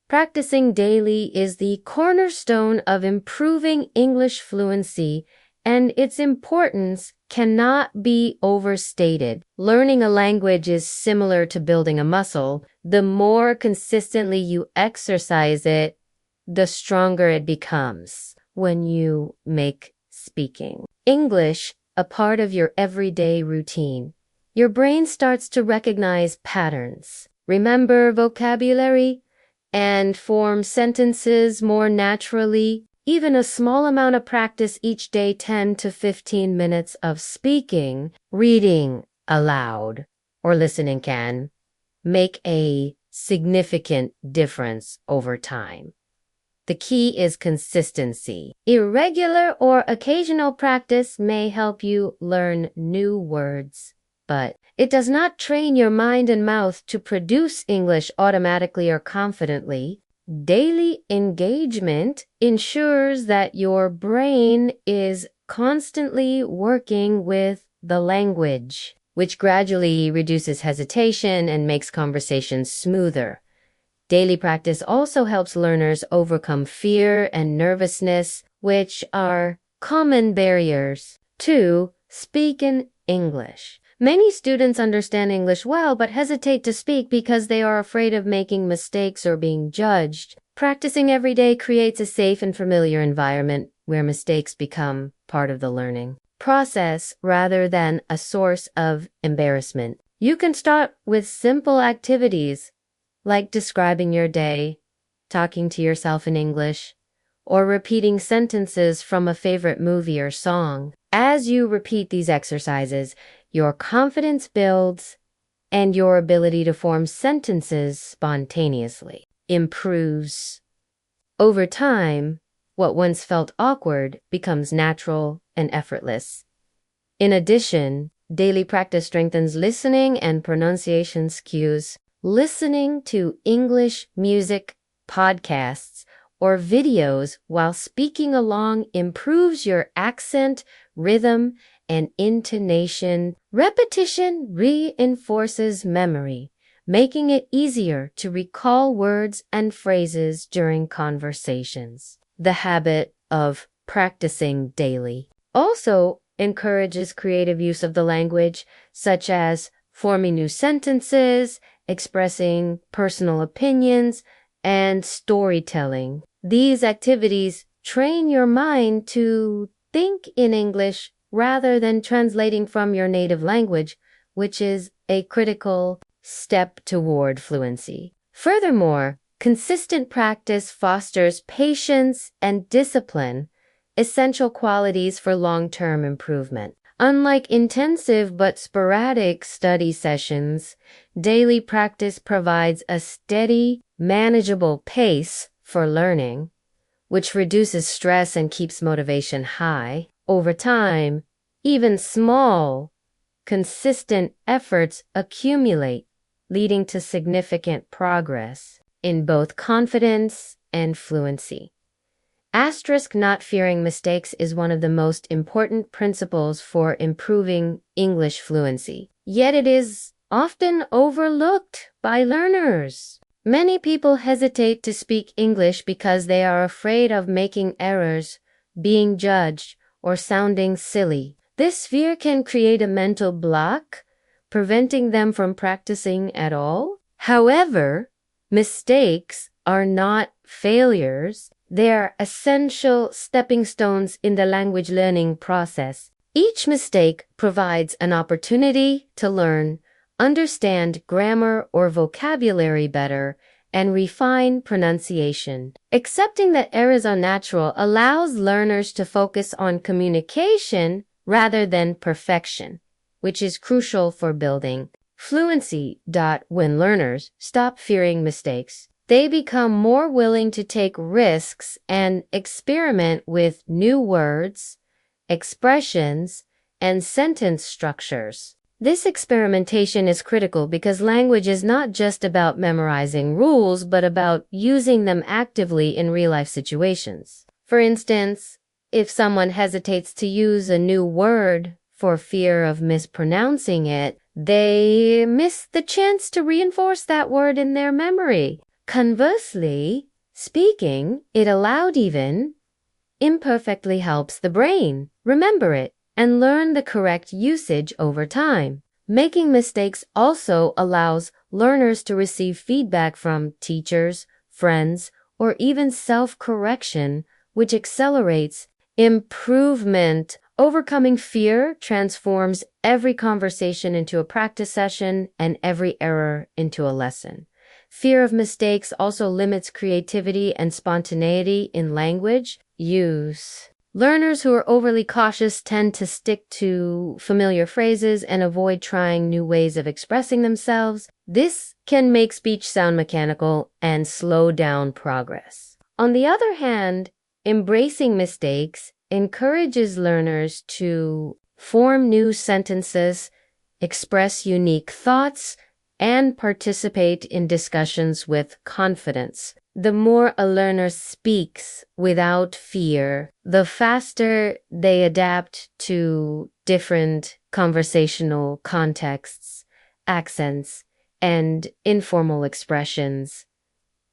Practicing daily is the cornerstone of improving English fluency, and its importance cannot be overstated. Learning a language is similar to building a muscle. The more consistently you exercise it, the stronger it becomes when you make speaking English a part of your everyday routine. Your brain starts to recognize patterns, remember vocabulary, and form sentences more naturally. Even a small amount of practice each day, 10 to 15 minutes of speaking, reading aloud, or listening can make a significant difference over time. The key is consistency. Irregular or occasional practice may help you learn new words, but it does not train your mind and mouth to produce English automatically or confidently. Daily engagement ensures that your brain is constantly working with the language, which gradually reduces hesitation and makes conversations smoother. Daily practice also helps learners overcome fear and nervousness, which are common barriers to speaking English. Many students understand English well but hesitate to speak because they are afraid of making mistakes or being judged. Practicing every day creates a safe and familiar environment where mistakes become part of the learning process rather than a source of embarrassment. You can start with simple activities like describing your day, talking to yourself in English, or repeating sentences from a favorite movie or song. As you repeat these exercises, your confidence builds and your ability to form sentences spontaneously improves. Over time, what once felt awkward becomes natural and effortless. In addition, daily practice strengthens listening and pronunciation cues. Listening to English music, podcasts, or videos while speaking along improves your accent, rhythm, and intonation. Repetition reinforces memory, making it easier to recall words and phrases during conversations. The habit of practicing daily also encourages creative use of the language, such as forming new sentences, expressing personal opinions, and storytelling. These activities train your mind to think in English rather than translating from your native language, which is a critical step toward fluency. Furthermore, consistent practice fosters patience and discipline, essential qualities for long-term improvement. Unlike intensive but sporadic study sessions, daily practice provides a steady, manageable pace for learning, which reduces stress and keeps motivation high. Over time, even small, consistent efforts accumulate, leading to significant progress in both confidence and fluency. Not fearing mistakes is one of the most important principles for improving English fluency. Yet it is often overlooked by learners. Many people hesitate to speak English because they are afraid of making errors, being judged, or sounding silly. This fear can create a mental block, preventing them from practicing at all. However, mistakes are not failures. They are essential stepping stones in the language learning process. Each mistake provides an opportunity to learn, understand grammar or vocabulary better, and refine pronunciation. Accepting that errors are natural allows learners to focus on communication rather than perfection, which is crucial for building fluency. When learners stop fearing mistakes, they become more willing to take risks and experiment with new words, expressions, and sentence structures. This experimentation is critical because language is not just about memorizing rules, but about using them actively in real-life situations. For instance, if someone hesitates to use a new word for fear of mispronouncing it, they miss the chance to reinforce that word in their memory. Conversely, speaking it aloud even imperfectly helps the brain remember it and learn the correct usage over time. Making mistakes also allows learners to receive feedback from teachers, friends, or even self-correction, which accelerates improvement. Overcoming fear transforms every conversation into a practice session and every error into a lesson. Fear of mistakes also limits creativity and spontaneity in language use. Learners who are overly cautious tend to stick to familiar phrases and avoid trying new ways of expressing themselves. This can make speech sound mechanical and slow down progress. On the other hand, embracing mistakes encourages learners to form new sentences, express unique thoughts, and participate in discussions with confidence. The more a learner speaks without fear, the faster they adapt to different conversational contexts, accents, and informal expressions.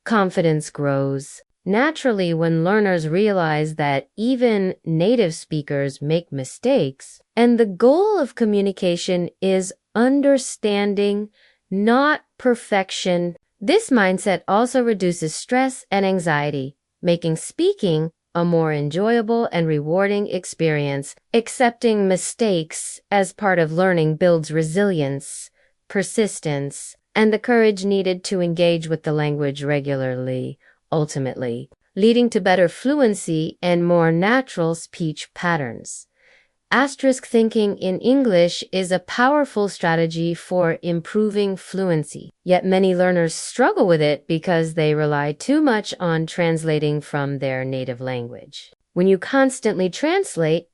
Confidence grows naturally when learners realize that even native speakers make mistakes, and the goal of communication is understanding, not perfection. This mindset also reduces stress and anxiety, making speaking a more enjoyable and rewarding experience. Accepting mistakes as part of learning builds resilience, persistence, and the courage needed to engage with the language regularly, ultimately leading to better fluency and more natural speech patterns. Asterisk thinking in English is a powerful strategy for improving fluency, yet many learners struggle with it because they rely too much on translating from their native language. When you constantly translate,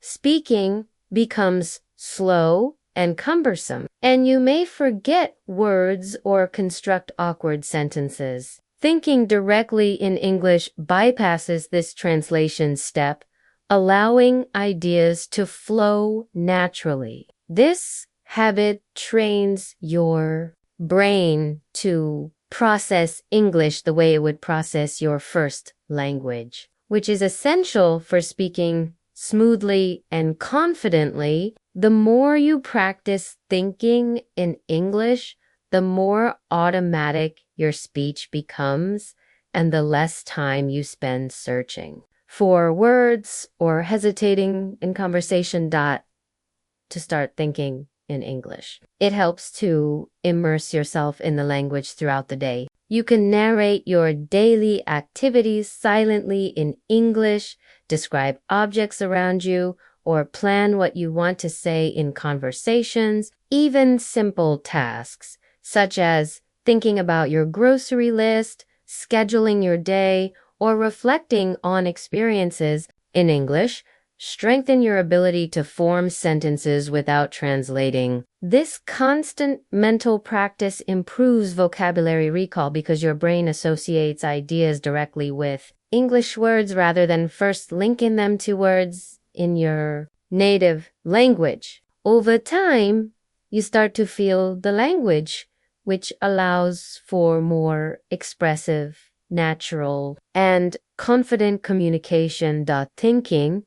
speaking becomes slow and cumbersome, and you may forget words or construct awkward sentences. Thinking directly in English bypasses this translation step, allowing ideas to flow naturally. This habit trains your brain to process English the way it would process your first language, which is essential for speaking smoothly and confidently. The more you practice thinking in English, the more automatic your speech becomes and the less time you spend searching for words or hesitating in conversation to start thinking in English. It helps to immerse yourself in the language throughout the day. You can narrate your daily activities silently in English, describe objects around you, or plan what you want to say in conversations. Even simple tasks, such as thinking about your grocery list, scheduling your day, or reflecting on experiences in English, strengthen your ability to form sentences without translating. This constant mental practice improves vocabulary recall because your brain associates ideas directly with English words rather than first linking them to words in your native language. Over time, you start to feel the language, which allows for more expressive, natural, and confident communication. Thinking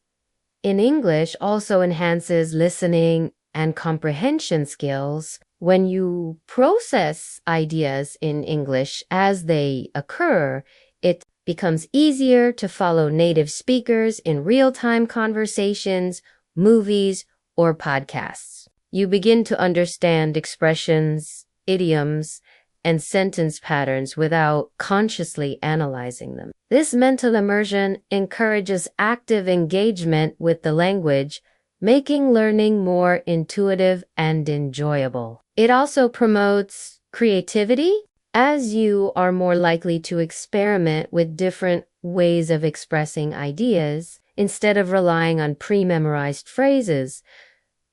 in English also enhances listening and comprehension skills. When you process ideas in English as they occur, it becomes easier to follow native speakers in real-time conversations, movies, or podcasts. You begin to understand expressions, idioms, and sentence patterns without consciously analyzing them. This mental immersion encourages active engagement with the language, making learning more intuitive and enjoyable. It also promotes creativity, as you are more likely to experiment with different ways of expressing ideas instead of relying on pre-memorized phrases.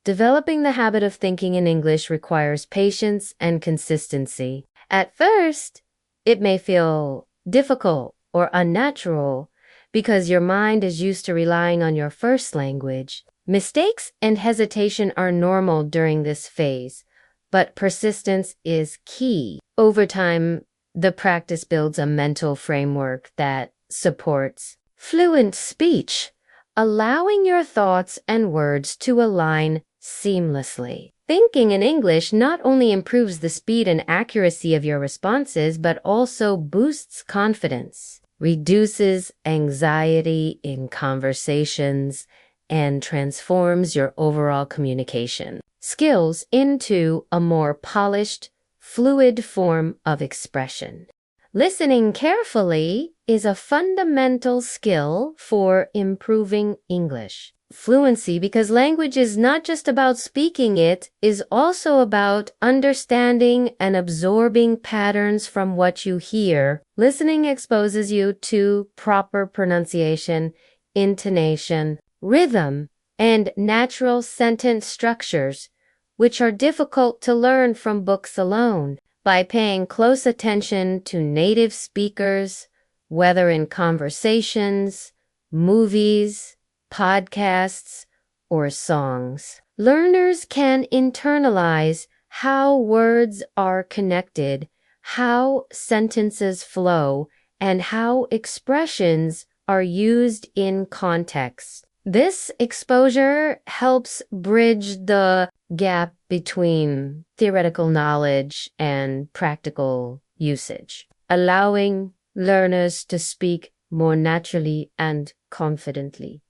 Developing the habit of thinking in English requires patience and consistency. At first, it may feel difficult or unnatural because your mind is used to relying on your first language. Mistakes and hesitation are normal during this phase, but persistence is key. Over time, The practice builds a mental framework that supports fluent speech, allowing your thoughts and words to align seamlessly. Thinking in English not only improves the speed and accuracy of your responses, but also boosts confidence, reduces anxiety in conversations, and transforms your overall communication skills into a more polished, fluid form of expression. Listening carefully is a fundamental skill for improving English fluency, because language is not just about speaking, it is also about understanding and absorbing patterns from what you hear. Listening exposes you to proper pronunciation, intonation, rhythm, and natural sentence structures, which are difficult to learn from books alone. By paying close attention to native speakers, whether in conversations, movies, podcasts, or songs, learners can internalize how words are connected, how sentences flow, and how expressions are used in context. This exposure helps bridge the gap between theoretical knowledge and practical usage, allowing learners to speak more naturally and confidently.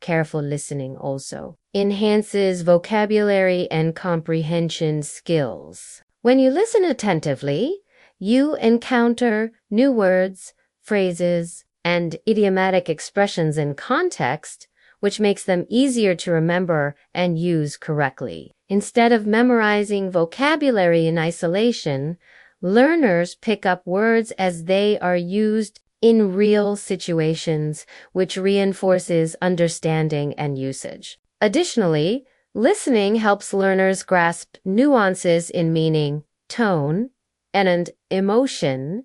Careful listening also enhances vocabulary and comprehension skills. When you listen attentively, you encounter new words, phrases, and idiomatic expressions in context, which makes them easier to remember and use correctly. Instead of memorizing vocabulary in isolation, learners pick up words as they are used in real situations, which reinforces understanding and usage. Additionally, listening helps learners grasp nuances in meaning, tone, and emotion,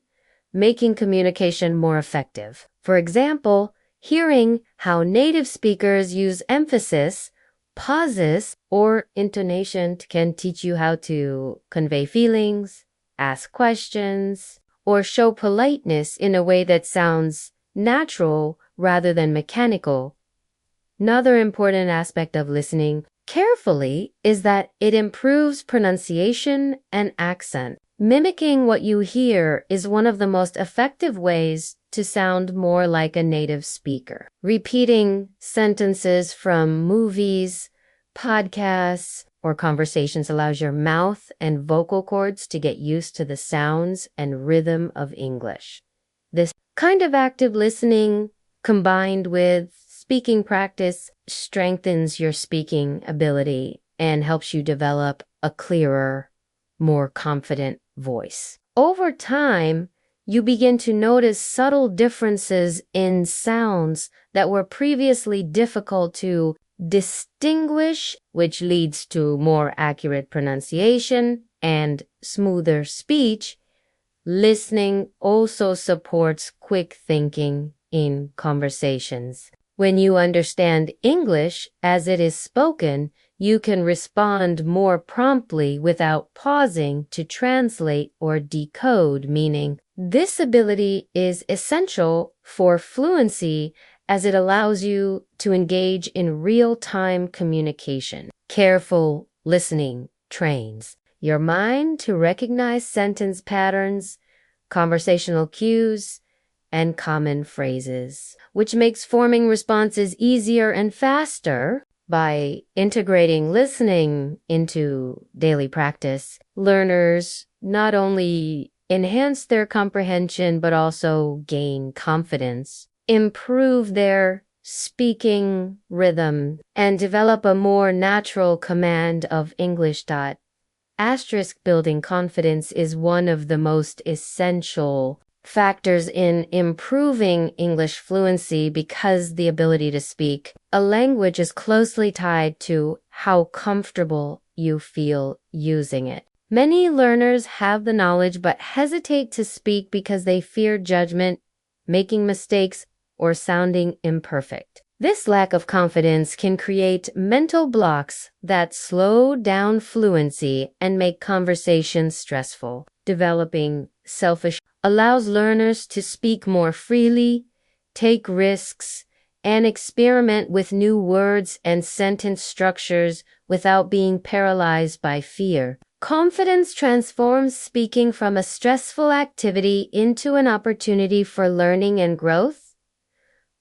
making communication more effective. For example, hearing how native speakers use emphasis, pauses, or intonation can teach you how to convey feelings, ask questions, or show politeness in a way that sounds natural rather than mechanical. Another important aspect of listening carefully is that it improves pronunciation and accent. Mimicking what you hear is one of the most effective ways to sound more like a native speaker. Repeating sentences from movies, podcasts, or conversations allows your mouth and vocal cords to get used to the sounds and rhythm of English. This kind of active listening, combined with speaking practice, strengthens your speaking ability and helps you develop a clearer, more confident voice. Over time, you begin to notice subtle differences in sounds that were previously difficult to distinguish, which leads to more accurate pronunciation and smoother speech. Listening also supports quick thinking in conversations. When you understand English as it is spoken, you can respond more promptly without pausing to translate or decode meaning. This ability is essential for fluency as it allows you to engage in real-time communication. Careful listening trains your mind to recognize sentence patterns, conversational cues, and common phrases, which makes forming responses easier and faster. By integrating listening into daily practice, learners not only enhance their comprehension but also gain confidence, improve their speaking rhythm, and develop a more natural command of English. Building confidence is one of the most essential factors in improving English fluency because the ability to speak a language is closely tied to how comfortable you feel using it. Many learners have the knowledge but hesitate to speak because they fear judgment, making mistakes, or sounding imperfect. This lack of confidence can create mental blocks that slow down fluency and make conversations stressful. Developing self-assurance allows learners to speak more freely, take risks, and experiment with new words and sentence structures without being paralyzed by fear. Confidence transforms speaking from a stressful activity into an opportunity for learning and growth.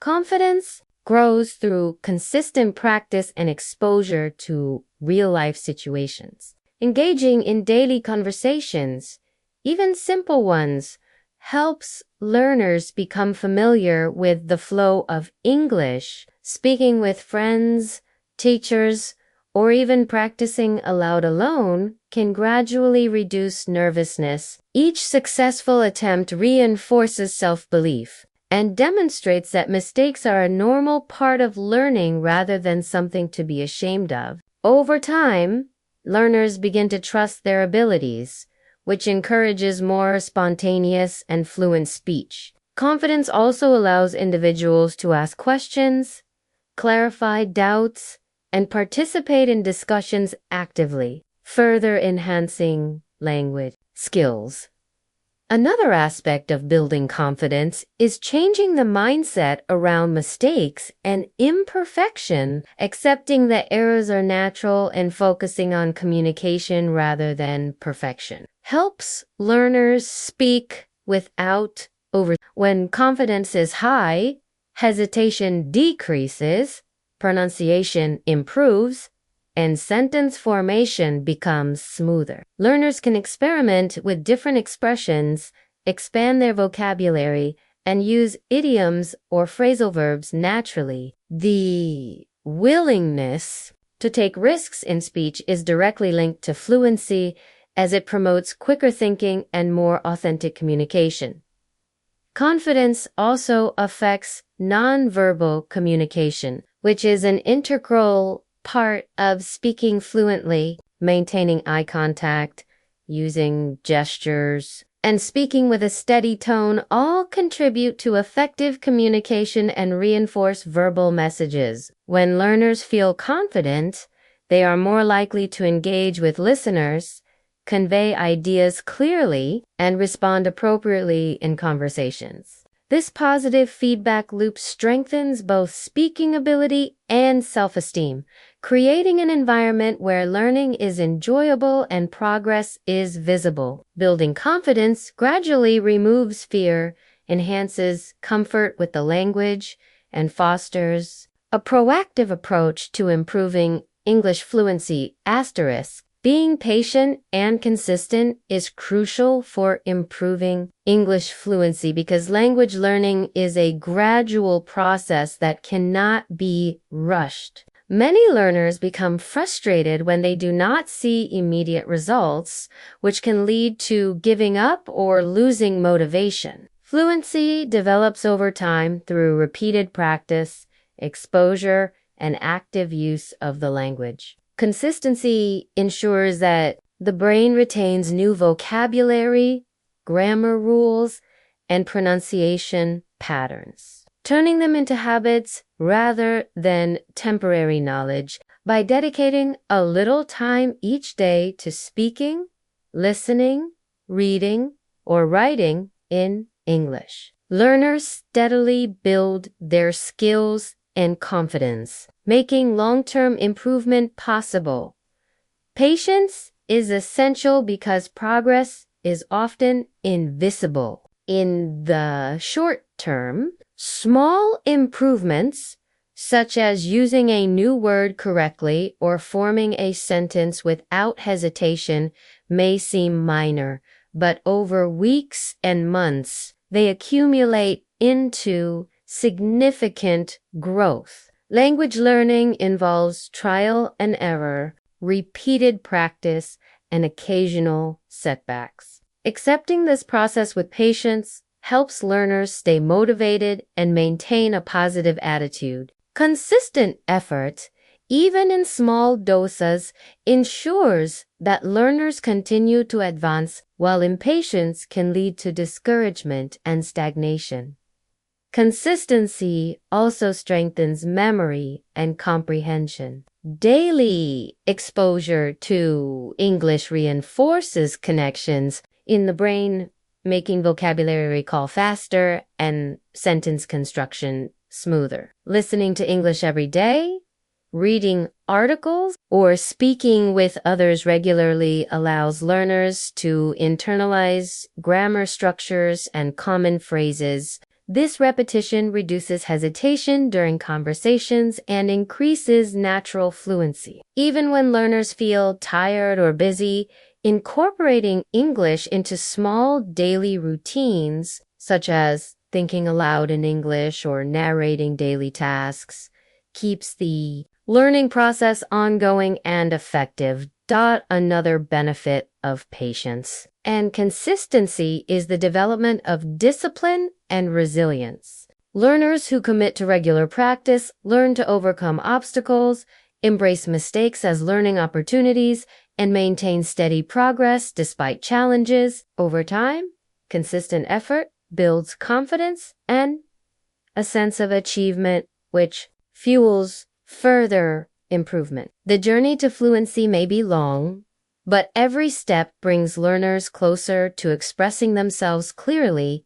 Confidence grows through consistent practice and exposure to real-life situations. Engaging in daily conversations, even simple ones, helps learners become familiar with the flow of English. Speaking with friends, teachers, or even practicing aloud alone can gradually reduce nervousness. Each successful attempt reinforces self-belief and demonstrates that mistakes are a normal part of learning rather than something to be ashamed of. Over time, learners begin to trust their abilities, which encourages more spontaneous and fluent speech. Confidence also allows individuals to ask questions, clarify doubts, and participate in discussions actively, further enhancing language skills. Another aspect of building confidence is changing the mindset around mistakes and imperfection, accepting that errors are natural and focusing on communication rather than perfection. Helps learners speak without over. When confidence is high, hesitation decreases, pronunciation improves, and sentence formation becomes smoother. Learners can experiment with different expressions, expand their vocabulary, and use idioms or phrasal verbs naturally. The willingness to take risks in speech is directly linked to fluency, as it promotes quicker thinking and more authentic communication. Confidence also affects nonverbal communication, which is an integral part of speaking fluently. Maintaining eye contact, using gestures, and speaking with a steady tone all contribute to effective communication and reinforce verbal messages. When learners feel confident, they are more likely to engage with listeners, convey ideas clearly, and respond appropriately in conversations. This positive feedback loop strengthens both speaking ability and self-esteem, creating an environment where learning is enjoyable and progress is visible. Building confidence gradually removes fear, enhances comfort with the language, and fosters a proactive approach to improving English fluency. Being patient and consistent is crucial for improving English fluency because language learning is a gradual process that cannot be rushed. Many learners become frustrated when they do not see immediate results, which can lead to giving up or losing motivation. Fluency develops over time through repeated practice, exposure, and active use of the language. Consistency ensures that the brain retains new vocabulary, grammar rules, and pronunciation patterns, turning them into habits rather than temporary knowledge. By dedicating a little time each day to speaking, listening, reading, or writing in English, learners steadily build their skills and confidence, making long-term improvement possible. Patience is essential because progress is often invisible. In the short term, small improvements, such as using a new word correctly or forming a sentence without hesitation, may seem minor, but over weeks and months, they accumulate into significant growth. Language learning involves trial and error, repeated practice, and occasional setbacks. Accepting this process with patience helps learners stay motivated and maintain a positive attitude. Consistent effort, even in small doses, ensures that learners continue to advance, while impatience can lead to discouragement and stagnation. Consistency also strengthens memory and comprehension. Daily exposure to English reinforces connections in the brain making vocabulary recall faster and sentence construction smoother. Listening to English every day, reading articles, or speaking with others regularly allows learners to internalize grammar structures and common phrases. This repetition reduces hesitation during conversations and increases natural fluency. Even when learners feel tired or busy, incorporating English into small daily routines, such as thinking aloud in English or narrating daily tasks, keeps the learning process ongoing and effective. Another benefit of patience and consistency is the development of discipline and resilience. Learners who commit to regular practice learn to overcome obstacles, embrace mistakes as learning opportunities, and maintain steady progress despite challenges. Over time, consistent effort builds confidence and a sense of achievement, which fuels further improvement. The journey to fluency may be long, but every step brings learners closer to expressing themselves clearly,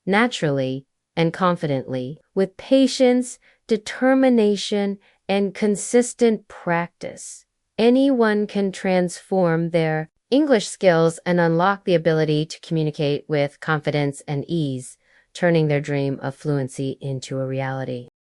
naturally, and confidently. With patience, determination, and consistent practice, anyone can transform their English skills and unlock the ability to communicate with confidence and ease, turning their dream of fluency into a reality.